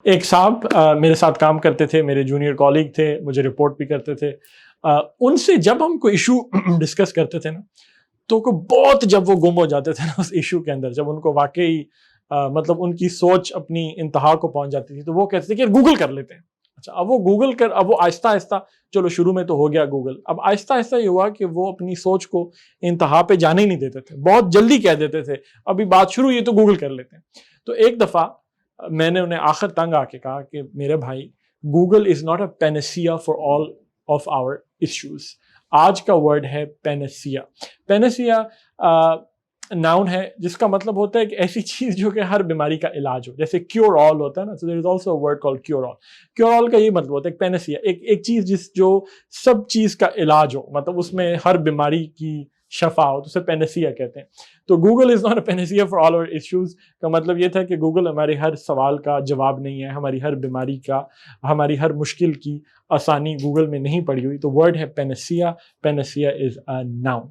ایک صاحب میرے ساتھ کام کرتے تھے، میرے جونیئر کالیگ تھے، مجھے رپورٹ بھی کرتے تھے. ان سے جب ہم کوئی ایشو ڈسکس کرتے تھے نا، تو بہت جب وہ گم ہو جاتے تھے نا اس ایشو کے اندر، جب ان کو واقعی مطلب ان کی سوچ اپنی انتہا کو پہنچ جاتی تھی، تو وہ کہتے تھے کہ گوگل کر لیتے ہیں. اچھا، اب وہ گوگل اب وہ آہستہ آہستہ، چلو شروع میں تو ہو گیا گوگل، اب آہستہ آہستہ یہ ہوا کہ وہ اپنی سوچ کو انتہا پہ جانے ہی نہیں دیتے تھے، بہت جلدی کہہ دیتے تھے ابھی بات شروع ہوئی تو گوگل کر لیتے ہیں. تو ایک دفعہ میں نے انہیں آخر تنگ آ کے کہا کہ میرے بھائی، Google is not a panacea for all of our issues. آج کا ورڈ ہے پینیسیا. پینیسیا ناؤن ہے جس کا مطلب ہوتا ہے کہ ایسی چیز جو کہ ہر بیماری کا علاج ہو، جیسے کیور آل ہوتا ہے نا. So there is also a word called cure all. Cure all کا یہ مطلب ہوتا ہے کہ پینیسیا ایک چیز جو سب چیز کا علاج ہو، مطلب اس میں ہر بیماری کی شفا ہو، تو اسے پینیسیا کہتے ہیں. تو Google is not a panacea for all our issues کا مطلب یہ تھا کہ گوگل ہمارے ہر سوال کا جواب نہیں ہے، ہماری ہر بیماری کا، ہماری ہر مشکل کی آسانی گوگل میں نہیں پڑی ہوئی. تو ورڈ ہے پینیسیا. پینیسیا از اے ناؤن.